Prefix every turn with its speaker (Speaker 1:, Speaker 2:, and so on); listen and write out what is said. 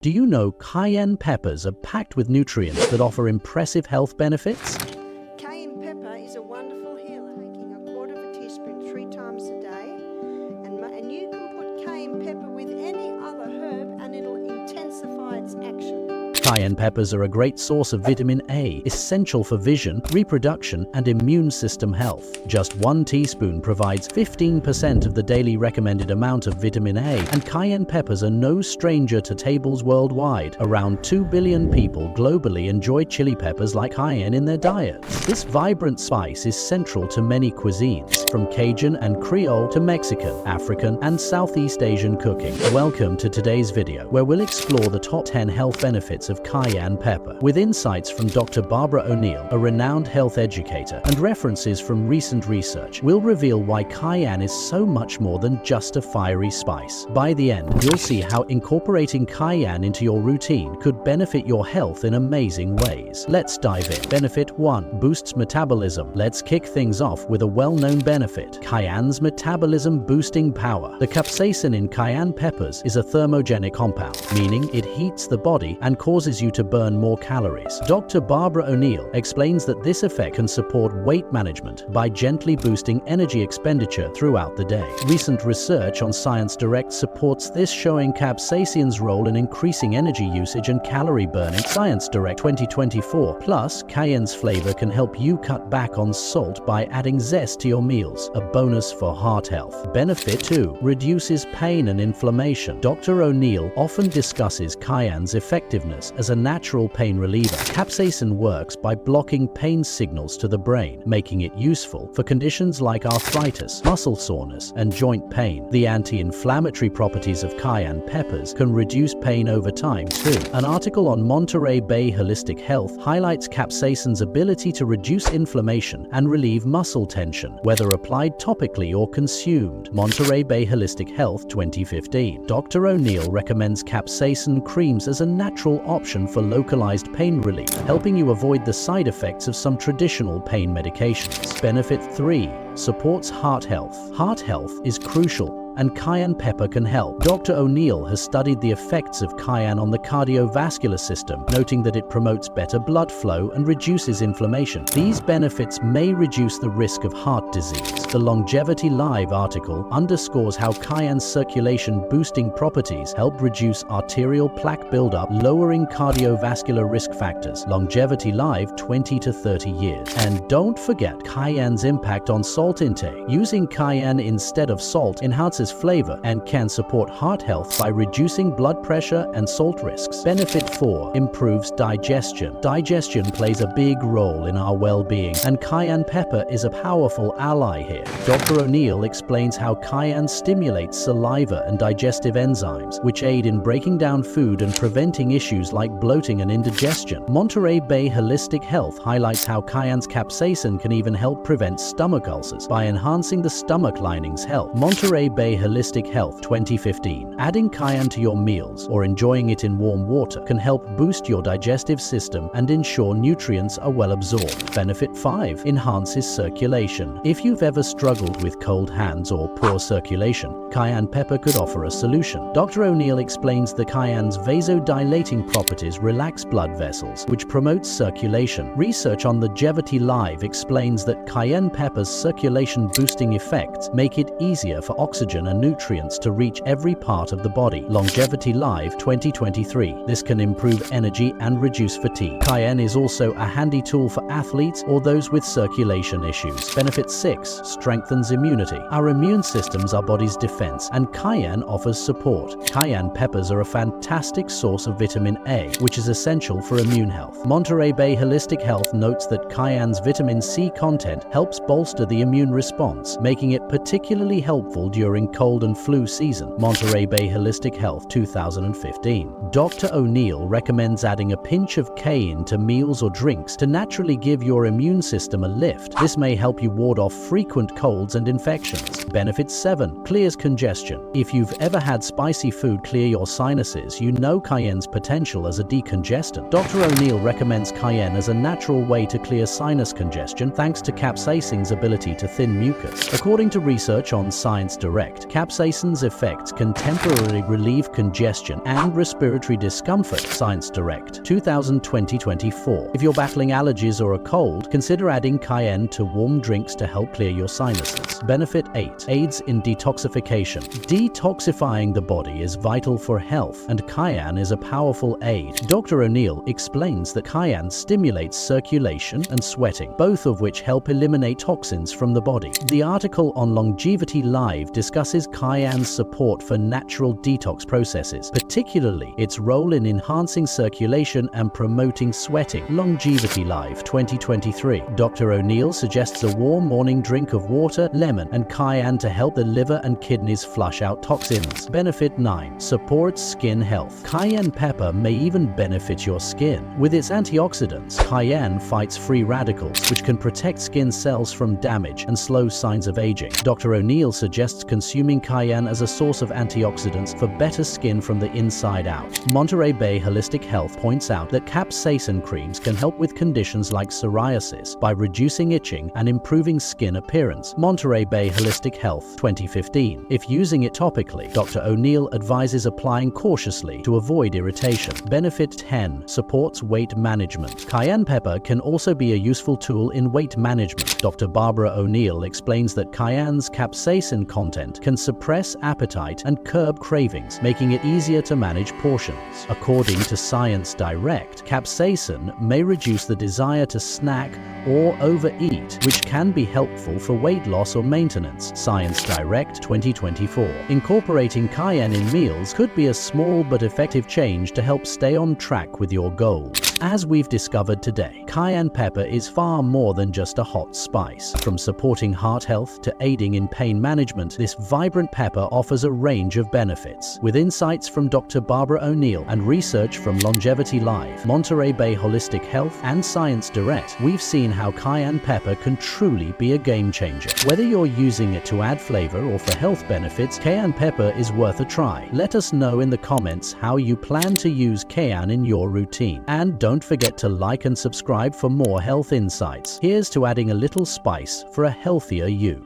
Speaker 1: Do you know cayenne peppers are packed with nutrients that offer impressive health benefits?
Speaker 2: Cayenne pepper is a wonderful healer. Taking a quarter of a teaspoon 3 times a day, and you can put cayenne pepper with any other herb and it'll intensify its action.
Speaker 1: Cayenne peppers are a great source of vitamin A, essential for vision, reproduction, and immune system health. Just 1 teaspoon provides 15% of the daily recommended amount of vitamin A, and cayenne peppers are no stranger to tables worldwide. Around 2 billion people globally enjoy chili peppers like cayenne in their diets. This vibrant spice is central to many cuisines, from Cajun and Creole to Mexican, African, and Southeast Asian cooking. Welcome to today's video, where we'll explore the top 10 health benefits of cayenne pepper, with insights from Dr. Barbara O'Neill, a renowned health educator, and references from recent research. We'll reveal why cayenne is so much more than just a fiery spice. By the end, you'll see how incorporating cayenne into your routine could benefit your health in amazing ways. Let's dive in. Benefit 1. Boosts metabolism. Let's kick things off with a well-known benefit: cayenne's metabolism-boosting power. The capsaicin in cayenne peppers is a thermogenic compound, meaning it heats the body and causes you to burn more calories. Dr. Barbara O'Neill explains that this effect can support weight management by gently boosting energy expenditure throughout the day. Recent research on Science Direct supports this, showing capsaicin's role in increasing energy usage and calorie burning. Science Direct 2024. Plus, cayenne's flavor can help you cut back on salt by adding zest to your meals, a bonus for heart health. Benefit 2. Reduces pain and inflammation. Dr. O'Neill often discusses cayenne's effectiveness as a natural pain reliever. Capsaicin works by blocking pain signals to the brain, making it useful for conditions like arthritis, muscle soreness, and joint pain. The anti-inflammatory properties of cayenne peppers can reduce pain over time too. An article on Monterey Bay Holistic Health highlights capsaicin's ability to reduce inflammation and relieve muscle tension, whether applied topically or consumed. Monterey Bay Holistic Health 2015. Dr. O'Neill recommends capsaicin creams as a natural option for localized pain relief, helping you avoid the side effects of some traditional pain medications. Benefit 3. Supports heart health. Heart health is crucial, and cayenne pepper can help. Dr. O'Neill has studied the effects of cayenne on the cardiovascular system, noting that it promotes better blood flow and reduces inflammation. These benefits may reduce the risk of heart disease. The Longevity Live article underscores how cayenne's circulation-boosting properties help reduce arterial plaque buildup, lowering cardiovascular risk factors. Longevity Live 20 to 30 years. And don't forget cayenne's impact on salt intake. Using cayenne instead of salt enhances flavor and can support heart health by reducing blood pressure and salt risks. Benefit 4. Improves digestion. Digestion plays a big role in our well-being, and cayenne pepper is a powerful ally here. Dr. O'Neill explains how cayenne stimulates saliva and digestive enzymes, which aid in breaking down food and preventing issues like bloating and indigestion. Monterey Bay Holistic Health highlights how cayenne's capsaicin can even help prevent stomach ulcers by enhancing the stomach lining's health. Monterey Bay Holistic Health 2015. Adding cayenne to your meals or enjoying it in warm water can help boost your digestive system and ensure nutrients are well absorbed. Benefit 5. Enhances circulation. If you've ever struggled with cold hands or poor circulation, cayenne pepper could offer a solution. Dr. O'Neill explains that cayenne's vasodilating properties relax blood vessels, which promotes circulation. Research on Longevity Live explains that cayenne pepper's circulation-boosting effects make it easier for oxygen and nutrients to reach every part of the body. Longevity Live 2023. This can improve energy and reduce fatigue. Cayenne is also a handy tool for athletes or those with circulation issues. Benefit 6. Strengthens immunity. Our immune system's our body's defense, and cayenne offers support. Cayenne peppers are a fantastic source of vitamin A, which is essential for immune health. Monterey Bay Holistic Health notes that cayenne's vitamin C content helps bolster the immune response, making it particularly helpful during cold and flu season. Monterey Bay Holistic Health 2015. Dr. O'Neill recommends adding a pinch of cayenne to meals or drinks to naturally give your immune immune system a lift. This may help you ward off frequent colds and infections. Benefit 7. Clears congestion. If you've ever had spicy food clear your sinuses, you know cayenne's potential as a decongestant. Dr. O'Neill recommends cayenne as a natural way to clear sinus congestion thanks to capsaicin's ability to thin mucus. According to research on Science Direct, capsaicin's effects can temporarily relieve congestion and respiratory discomfort. Science Direct, 2020-24. If you're battling allergies or a cold, consider adding cayenne to warm drinks to help clear your sinuses. Benefit 8. Aids in detoxification. Detoxifying the body is vital for health, and cayenne is a powerful aid. Dr. O'Neill explains that cayenne stimulates circulation and sweating, both of which help eliminate toxins from the body. The article on Longevity Live discusses cayenne's support for natural detox processes, particularly its role in enhancing circulation and promoting sweating. Longevity Live 2023. Dr. O'Neill suggests a warm morning drink of water, lemon, and cayenne to help the liver and kidneys flush out toxins. Benefit 9. Supports skin health. Cayenne pepper may even benefit your skin. With its antioxidants, cayenne fights free radicals, which can protect skin cells from damage and slow signs of aging. Dr. O'Neill suggests consuming cayenne as a source of antioxidants for better skin from the inside out. Monterey Bay Holistic Health points out that capsaicin creams can help with conditions like psoriasis by reducing itching and improving skin appearance. Monterey Bay Holistic Health 2015. If using it topically, Dr. O'Neill advises applying cautiously to avoid irritation. Benefit 10. Supports weight management. Cayenne pepper can also be a useful tool in weight management. Dr. Barbara O'Neill explains that cayenne's capsaicin content can suppress appetite and curb cravings, making it easier to manage portions. According to Science Direct, capsaicin may reduce the desire to snack or overeat, which can be helpful for weight loss or maintenance. Science Direct 2024. Incorporating cayenne in meals could be a small but effective change to help stay on track with your goals. As we've discovered today, cayenne pepper is far more than just a hot spice. From supporting heart health to aiding in pain management, this vibrant pepper offers a range of benefits. With insights from Dr. Barbara O'Neill and research from Longevity Live, Monterey Bay Holistic Health, and Science Direct, we've seen how cayenne pepper can truly be a game changer. Whether you're using it to add flavor or for health benefits, cayenne pepper is worth a try. Let us know in the comments how you plan to use cayenne in your routine. And don't forget to like and subscribe for more health insights. Here's to adding a little spice for a healthier you.